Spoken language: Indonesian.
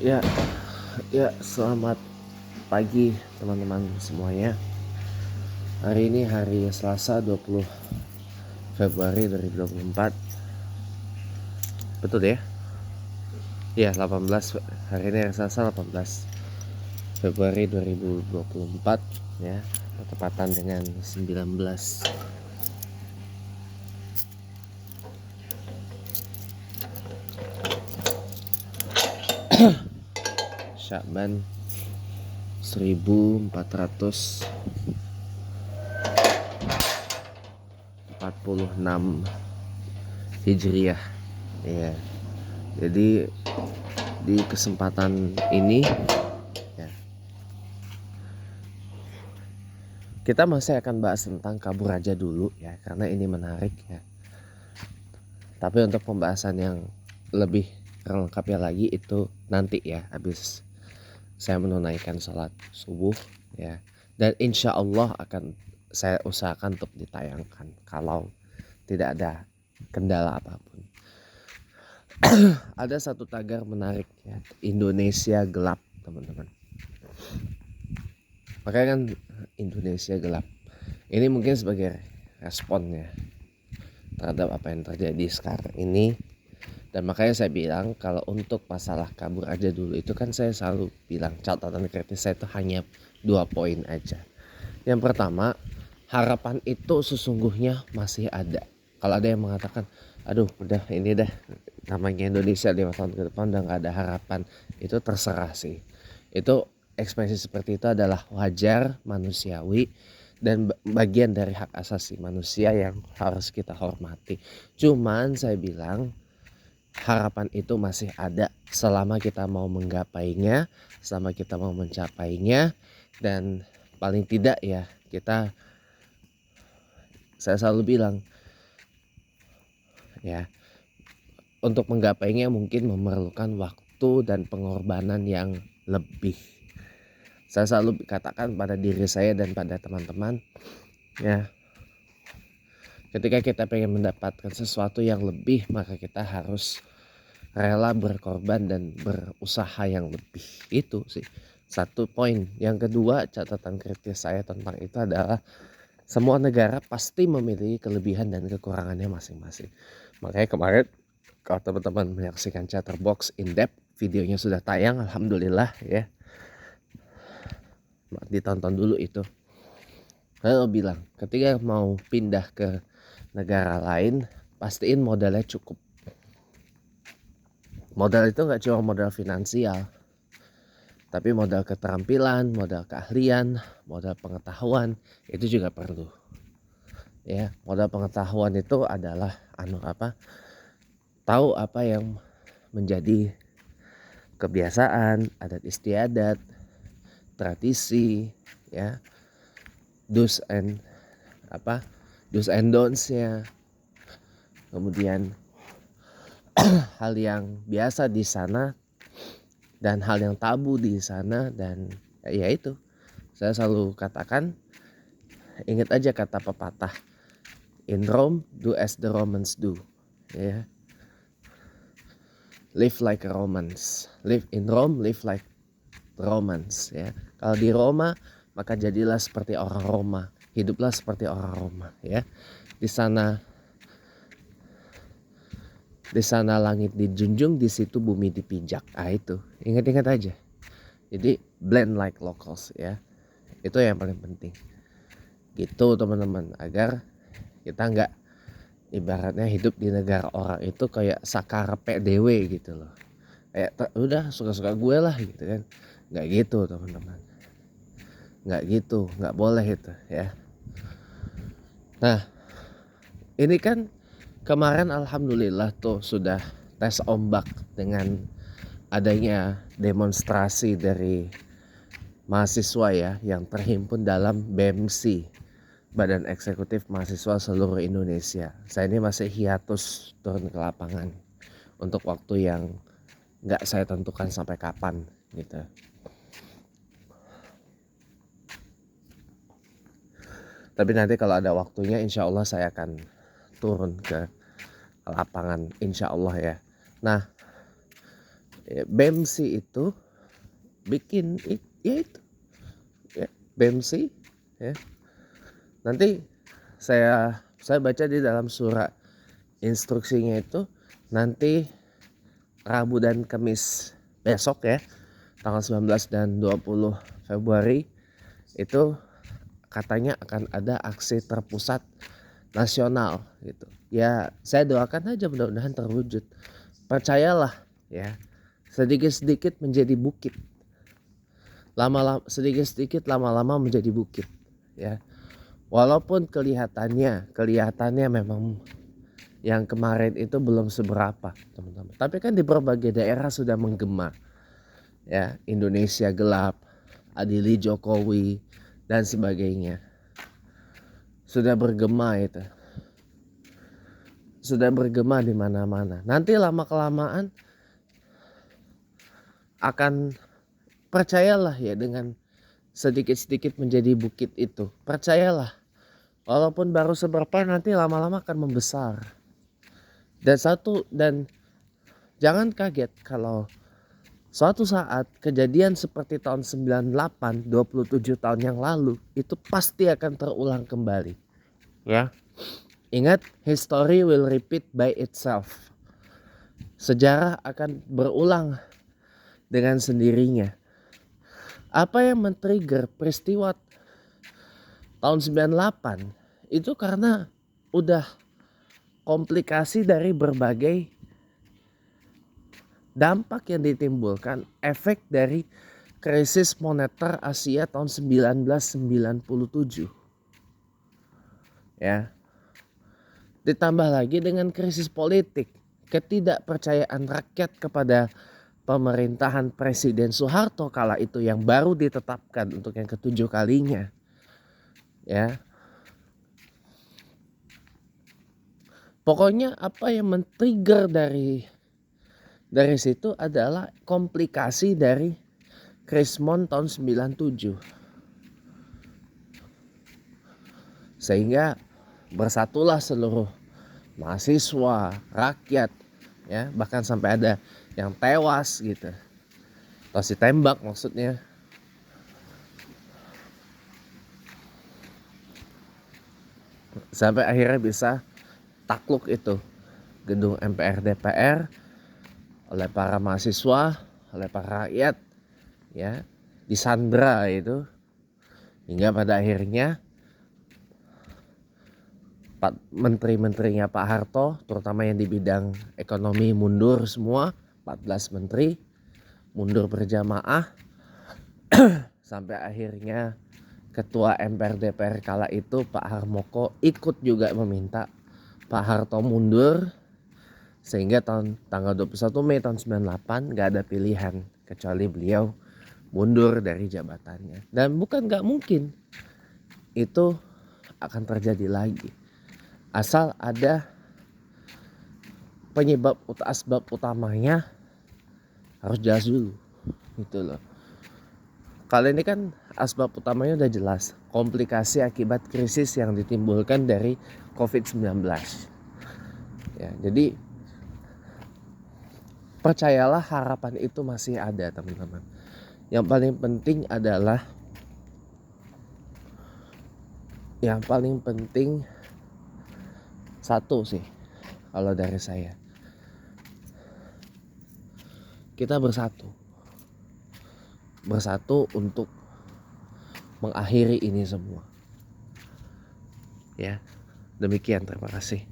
Ya, selamat pagi teman-teman semuanya. Hari ini hari Selasa 20 Februari 2024. Betul ya? Ya, 18 hari ini hari Selasa 18 Februari 2024 ya, bertepatan dengan 19 Syakban 1446 Hijriah. Ya. Jadi di kesempatan ini ya, kita masih akan bahas tentang kabur aja dulu ya, karena ini menarik ya. Tapi untuk pembahasan yang lebih lengkapnya lagi itu nanti ya, habis saya menunaikan sholat subuh ya. Dan insya Allah akan saya usahakan untuk ditayangkan kalau tidak ada kendala apapun. Ada satu tagar menarik ya, Indonesia gelap teman-teman. Makanya kan Indonesia gelap. Ini mungkin sebagai responnya terhadap apa yang terjadi sekarang ini. Dan makanya saya bilang kalau untuk masalah kabur aja dulu itu kan saya selalu bilang catatan kritis saya itu hanya 2 poin aja. Yang pertama, harapan itu sesungguhnya masih ada. Kalau ada yang mengatakan, aduh udah ini dah namanya Indonesia 5 tahun ke depan udah gak ada harapan, itu terserah sih. Itu ekspresi seperti itu adalah wajar, manusiawi, dan bagian dari hak asasi manusia yang harus kita hormati. Cuman saya bilang harapan itu masih ada selama kita mau menggapainya, selama kita mau mencapainya, dan paling tidak ya saya selalu bilang ya, untuk menggapainya mungkin memerlukan waktu dan pengorbanan yang lebih. Saya selalu katakan pada diri saya dan pada teman-teman ya, ketika kita pengen mendapatkan sesuatu yang lebih, maka kita harus rela berkorban dan berusaha yang lebih. Itu sih satu poin. Yang kedua, catatan kritis saya tentang itu adalah semua negara pasti memiliki kelebihan dan kekurangannya masing-masing. Makanya kemarin kalau teman-teman menyaksikan Chatterbox in depth, videonya sudah tayang, alhamdulillah ya, ditonton dulu itu. Saya bilang ketika mau pindah ke negara lain, pastiin modalnya cukup. Modal itu nggak cuma modal finansial, tapi modal keterampilan, modal keahlian, modal pengetahuan itu juga perlu. Ya, modal pengetahuan itu adalah tahu apa yang menjadi kebiasaan, adat istiadat, tradisi, ya, do's and don'ts-nya. Kemudian hal yang biasa di sana dan hal yang tabu di sana, dan ya itu saya selalu katakan, ingat aja kata pepatah, in Rome do as the Romans do ya. Live like a Romans, live in Rome, live like Romans ya. Kalau di Roma maka jadilah seperti orang Roma, hiduplah seperti orang Roma ya. Di sana langit dijunjung, di situ bumi dipijak. Itu ingat-ingat aja. Jadi blend like locals ya. Itu yang paling penting. Gitu teman-teman, agar kita nggak ibaratnya hidup di negara orang itu kayak sakarepe dewe gitu loh. Kayak udah suka-suka gue lah gitu kan. Nggak gitu teman-teman. Nggak gitu, nggak boleh itu ya. Nah, ini kan kemarin alhamdulillah tuh sudah tes ombak dengan adanya demonstrasi dari mahasiswa ya yang terhimpun dalam BEMSI, Badan Eksekutif Mahasiswa Seluruh Indonesia. Saya ini masih hiatus turun ke lapangan untuk waktu yang nggak saya tentukan sampai kapan gitu. Tapi nanti kalau ada waktunya insya Allah saya akan turun ke lapangan insya Allah ya. Nah Ya, BEMSI itu bikin ya itu ya, BEMSI ya. Nanti saya baca di dalam surat instruksinya itu nanti Rabu dan Kamis besok ya, tanggal 19 dan 20 Februari itu katanya akan ada aksi terpusat nasional gitu. Ya, saya doakan aja mudah-mudahan terwujud. Percayalah ya, sedikit-sedikit menjadi bukit. Lama-lama sedikit-sedikit lama-lama menjadi bukit ya. Walaupun kelihatannya memang yang kemarin itu belum seberapa, teman-teman. Tapi kan di berbagai daerah sudah menggema. Ya, Indonesia gelap, adili Jokowi dan sebagainya. Sudah bergema itu. Sudah bergema di mana-mana. Nanti lama kelamaan akan, percayalah ya, dengan sedikit-sedikit menjadi bukit itu. Percayalah. Walaupun baru seberapa, nanti lama-lama akan membesar. Dan jangan kaget kalau suatu saat kejadian seperti tahun 98, 27 tahun yang lalu itu pasti akan terulang kembali. Ya. Ingat, history will repeat by itself. Sejarah akan berulang dengan sendirinya. Apa yang men-trigger peristiwa tahun 98 itu karena udah komplikasi dari berbagai dampak yang ditimbulkan efek dari krisis moneter Asia tahun 1997. Ya. Ditambah lagi dengan krisis politik, ketidakpercayaan rakyat kepada pemerintahan Presiden Soeharto kala itu yang baru ditetapkan untuk yang ke-7 kalinya. Ya. Pokoknya apa yang men-trigger dari situ adalah komplikasi dari Krismon tahun 97. Sehingga bersatulah seluruh mahasiswa, rakyat, ya, bahkan sampai ada yang tewas gitu. Atau ditembak maksudnya. Sampai akhirnya bisa takluk itu gedung MPR DPR oleh para mahasiswa, oleh para rakyat, ya, disandra itu, hingga pada akhirnya menteri-menterinya Pak Harto, terutama yang di bidang ekonomi, mundur semua, 14 menteri mundur berjamaah sampai akhirnya Ketua MPR DPR kala itu Pak Harmoko ikut juga meminta Pak Harto mundur, sehingga tanggal 21 Mei tahun 98 gak ada pilihan kecuali beliau mundur dari jabatannya. Dan bukan gak mungkin itu akan terjadi lagi, asal ada penyebab asbab utamanya harus jelas dulu gitu loh. Kali ini kan asbab utamanya udah jelas, komplikasi akibat krisis yang ditimbulkan dari COVID-19. Ya, jadi percayalah, harapan itu masih ada, teman-teman. Yang paling penting satu sih kalau dari saya, kita bersatu untuk mengakhiri ini semua. Ya, demikian, terima kasih.